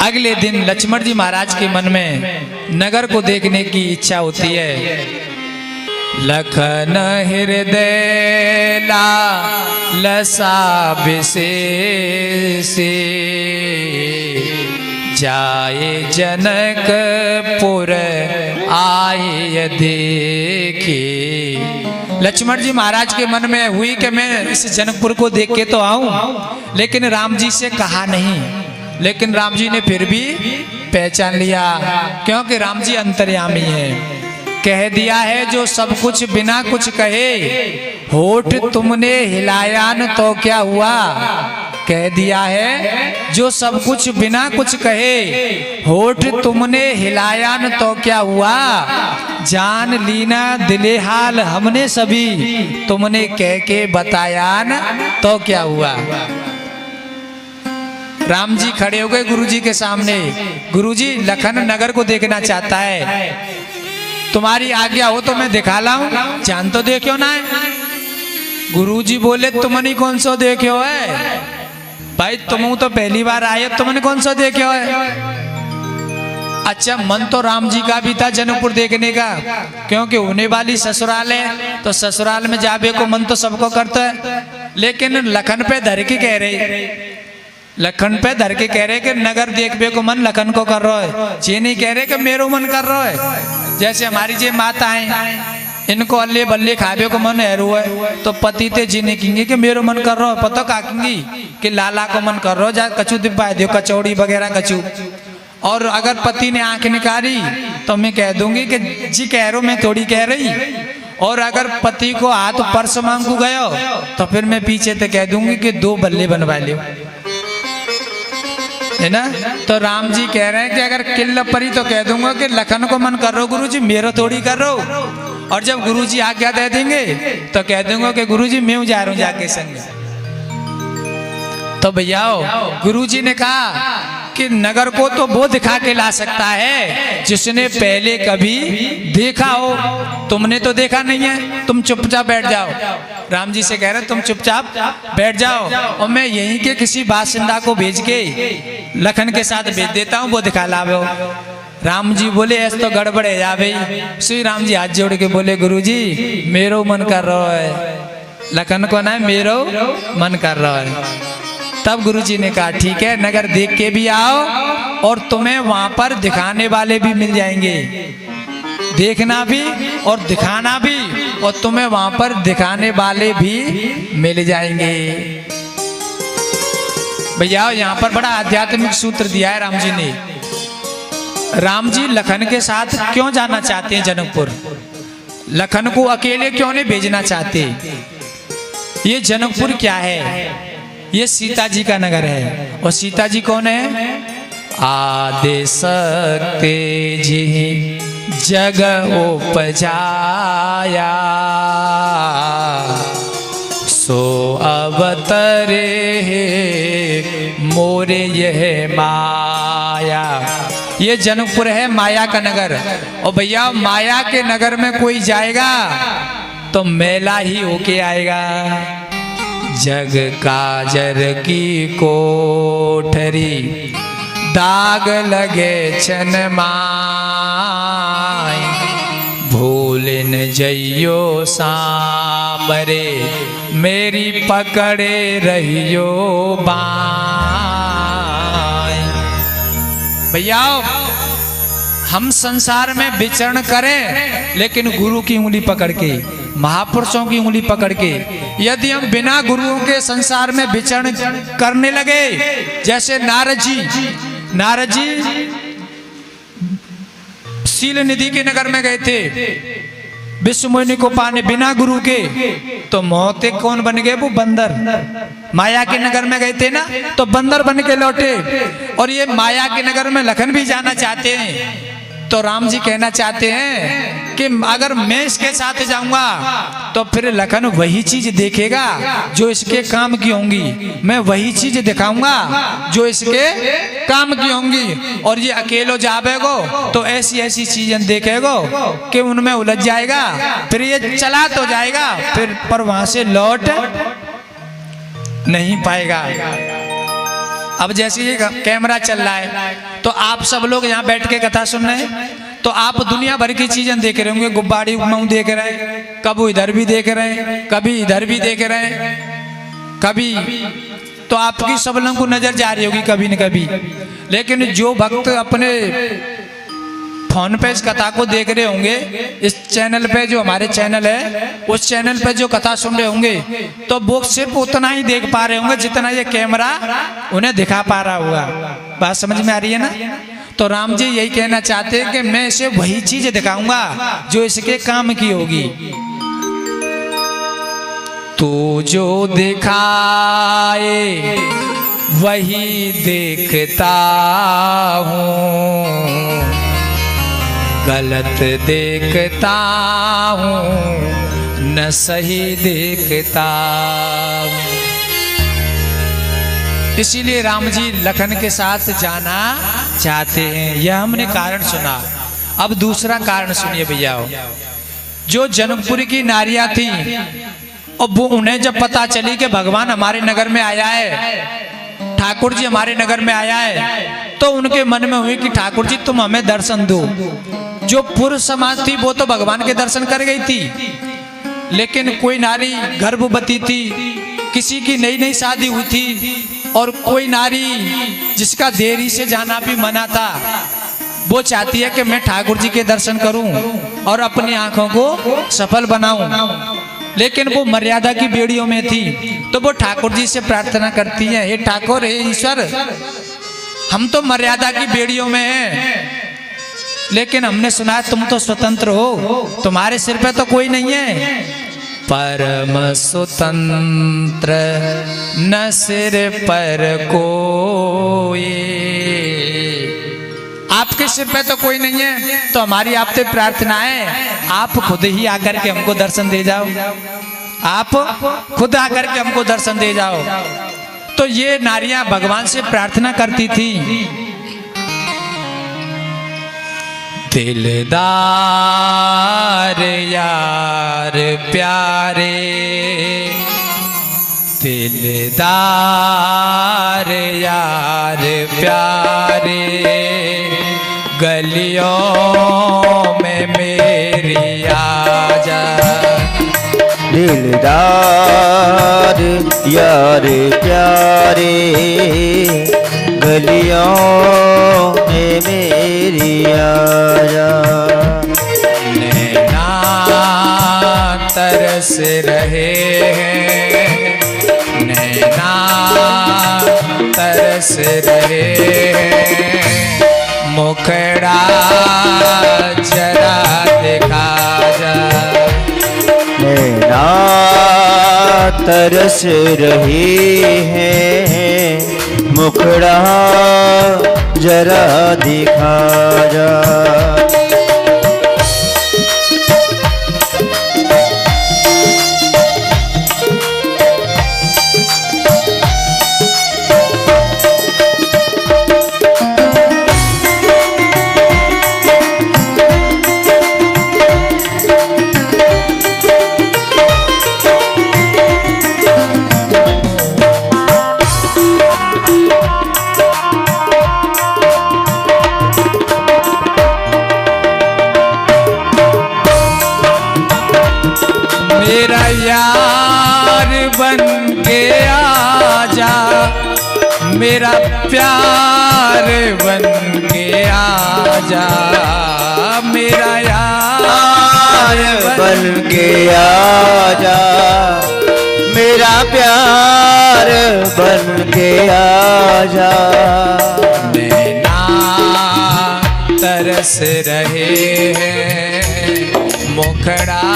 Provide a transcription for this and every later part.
अगले दिन लक्ष्मण जी महाराज के मन में नगर को देखने की इच्छा होती है। लखन हृदय लालसा विशेषे जाए जनकपुर आए देखे। लक्ष्मण जी महाराज के मन में हुई कि मैं इस जनकपुर को देख के तो आऊं, लेकिन राम जी से कहा नहीं। लेकिन राम जी ने फिर भी पहचान लिया, क्योंकि राम जी अंतर्यामी है। कह दिया है जो सब कुछ बिना कुछ कहे, होठ तुमने हिलाया न तो क्या हुआ। कह दिया है जो सब कुछ बिना कुछ कहे, होठ तुमने हिलाया न तो क्या हुआ। जान लीना दिले हाल हमने सभी, तुमने कह के बताया न तो क्या हुआ। राम जी खड़े हो गए गुरु जी के सामने। गुरु जी, लखन नगर को देखना चाहता है, तुम्हारी आज्ञा हो तो मैं दिखा लाऊं, जान तो देखो ना है। गुरु जी बोले तुमने कौन सो देखो है भाई, तुम तो पहली बार आए, तुमने कौन सा देखो है। अच्छा, मन तो राम जी का भी था जनकपुर देखने का, क्योंकि होने वाली ससुराल है तो ससुराल में जाबे को मन तो सबको करता है। लेकिन लखन पे धर के कह रहे, लखन पे धर के कह रहे कि नगर देखबे को मन लखन को कर रहा है, ये नहीं कह रहे कि मेरो मन कर रहा है। जैसे हमारी जे माता है, इनको अल्ले बल्ले खाबे को मन है, तो पति ते जी ने कहेंगे कि मेरो मन कर रहा है। पता का कहेंगी कि लाला को मन कर रहा है, जा कचू दिब्बा दो, कचौड़ी वगैरह कचू। और अगर पति ने आंख निकाली तो मैं कह दूंगी कि जी कह रहा हूं, मैं थोड़ी कह रही। और अगर पति को हाथ पर्स मांगू गयो तो फिर मैं पीछे से कह दूंगी कि 2 बल्ले बनवा लियो, है ना। तो राम जी कह रहे हैं कि अगर किल्ल परी तो कह दूंगा कि लखन को मन कर रहा हो गुरु जी, मेरा थोड़ी कर रहा हो। और जब गुरु जी आज्ञा दे देंगे तो कह दूंगा कि गुरु जी मैं जा रहा हूं जाके संग। तो भैया गुरु जी ने कहा कि नगर को तो वो दिखा के ला सकता है जिसने पहले कभी देखा हो, तुमने तो देखा नहीं है, तुम चुपचाप बैठ जाओ। राम जी से कह रहे तुम चुपचाप बैठ जाओ और मैं यहीं के किसी बासिंदा को भेज के लखन के साथ भेज देता हूँ, वो दिखा लाओ। राम जी बोले ऐसा तो गड़बड़ है जा भाई। श्री राम जी हाथ जोड़ के बोले गुरु जी मेरो मन कर रहा है, लखन को ना मेरो मन कर रहा है। तब गुरु जी ने कहा ठीक है, नगर देख के भी आओ और तुम्हें वहां पर दिखाने वाले भी मिल जाएंगे, देखना भी और दिखाना भी, और तुम्हें वहां पर दिखाने वाले भी मिल जाएंगे। भैया यहाँ पर बड़ा आध्यात्मिक सूत्र दिया है राम जी ने। राम जी लखन के साथ क्यों जाना चाहते हैं जनकपुर, लखन को अकेले क्यों नहीं भेजना चाहते। ये जनकपुर क्या है, ये सीता जी का नगर है। और सीता जी कौन है, आदि शक्ति जी जग उपजाया, सो अवतरे मोरे यह माया। ये जनकपुर है माया का नगर। और भैया माया के नगर में कोई जाएगा तो मेला ही होके आएगा। जग काजर की कोठरी दाग लगे छन माय, भूलिन जइयो सांबरे मेरी पकड़े रहियो बाय। भैया हम संसार में विचरण करें लेकिन गुरु की उंगली पकड़ के, महापुरुषों की उंगली पकड़ के। यदि हम बिना गुरुओं के संसार में विचरण करने लगे, जैसे नारद जी शील निधि के नगर में गए थे विश्व मोहिनी को पाने बिना गुरु के, तो मोहते कौन बन गए, वो बंदर। माया के नगर में गए थे ना तो बंदर बन के लौटे। और ये माया के नगर में लखन भी जाना चाहते हैं। तो राम जी कहना चाहते हैं कि अगर मैं इसके साथ जाऊंगा तो फिर लखन वही चीज देखेगा जो इसके काम की होंगी, मैं वही चीज दिखाऊंगा जो इसके काम की होंगी। और ये अकेलो जावेगो तो ऐसी ऐसी चीजें देखेगो कि उनमें उलझ जाएगा, फिर ये चला तो जाएगा फिर पर वहां से लौट नहीं पाएगा। अब जैसे ये कैमरा चल रहा है तो आप सब लोग यहाँ बैठ के कथा सुन रहे हैं, तो आप दुनिया भर की चीजें देख रहे होंगे, गुब्बारी उमाऊ देख रहे हैं, कभी इधर भी देख रहे हैं, कभी इधर भी देख रहे हैं, कभी तो आपकी सब लोगों को नजर जा रही होगी कभी न कभी। लेकिन जो भक्त अपने फोन पे इस कथा को देख रहे होंगे, इस चैनल पे जो हमारे चैनल है उस चैनल पे जो कथा सुन रहे होंगे, तो वो सिर्फ उतना ही देख पा रहे होंगे जितना ये कैमरा उन्हें दिखा पा रहा होगा। बात समझ में आ रही है ना? तो राम जी यही कहना चाहते हैं कि मैं इसे वही चीज दिखाऊंगा जो इसके काम की होगी। तो जो दिखाए वही देखता हूँ, गलत देखता हूँ न सही देखता हूँ। इसीलिए राम जी लखन के साथ जाना चाहते हैं, यह हमने कारण सुना। अब दूसरा कारण सुनिए भैया। जो जनकपुर की नारियां थी और वो उन्हें जब पता चली कि भगवान हमारे नगर में आया है, ठाकुर जी हमारे नगर में आया है, तो उनके मन में हुई कि ठाकुर जी तुम हमें दर्शन दो। जो पुरुष समाज थी वो तो भगवान के दर्शन कर गई थी, लेकिन कोई नारी गर्भवती थी, किसी की नई नई शादी हुई थी, और कोई नारी जिसका देरी से जाना भी मना था, वो चाहती है कि मैं ठाकुर जी के दर्शन करूं और अपनी आंखों को सफल बनाऊं, लेकिन वो मर्यादा की बेड़ियों में थी। तो वो ठाकुर जी से प्रार्थना करती है, हे ठाकुर, हे ईश्वर, हम तो मर्यादा की बेड़ियों में हैं, लेकिन हमने सुना है तुम तो स्वतंत्र हो, तुम्हारे सिर पे तो कोई नहीं है। परम स्वतंत्र न सिर पर कोई, आपके सिर पे तो कोई नहीं है, तो हमारी आपसे प्रार्थना है आप खुद ही आकर के हमको दर्शन दे जाओ, आप खुद आकर के हमको दर्शन दे जाओ। तो ये नारियां भगवान से प्रार्थना करती थी। दिलदार यार प्यारे, दिलदार यार प्यारे, गलियों में मेरी आजा। दिलदार यार प्यारे, गलियों में मेरी आजा। नैना तरस रहे हैं, नैना तरस रहे हैं, मुखड़ा जरा दिखा जा। नैना तरस रही है, मुखड़ा जरा दिखा जा। मेरा यार बन के आजा, मेरा प्यार बन के आजा, मेरा यार बन के आजा, मेरा प्यार बन के आजा। नैना तरस रहे हैं, मुखड़ा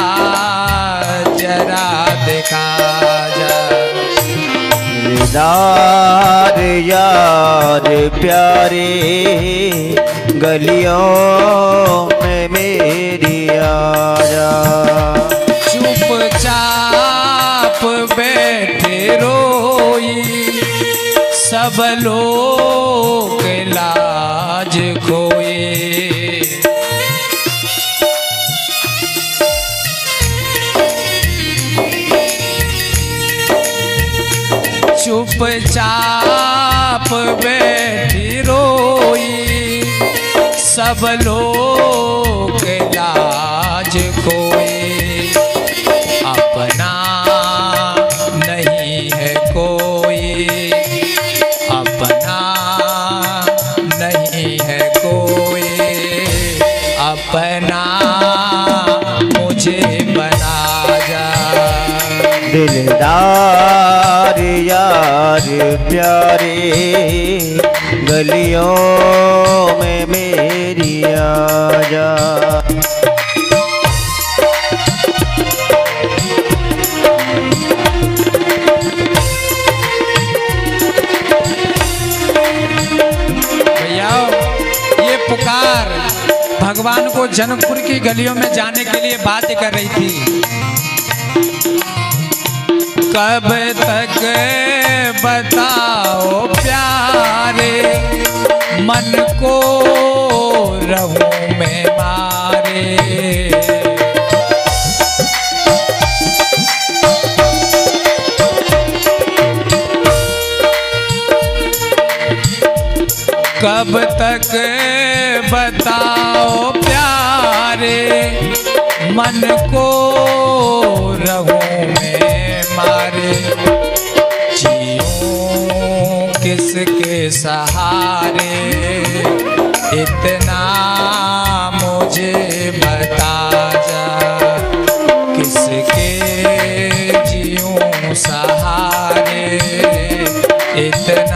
जरा दिखा जा। दिलदार यार प्यारे, गलियों में मेरी आजा। चुपचाप बैठे रोई, सब लोग लाज खोए। चुपचाप सब लोग लाज खोए, अपना नहीं है कोई, अपना नहीं है कोई, अपना मुझे बना जा। दिलदार यार प्यारे, गलियों में मेरी आजा। भैया ये पुकार भगवान को जनकपुर की गलियों में जाने के लिए बात कर रही थी। कब तक बताओ प्यारे, मन को रहूं मैं मारे। कब तक बताओ प्यारे, मन को रहूं मैं मारे। जियूं किसके सहारे, इतना मुझे बता जा। किसके जियूं सहारे, इतना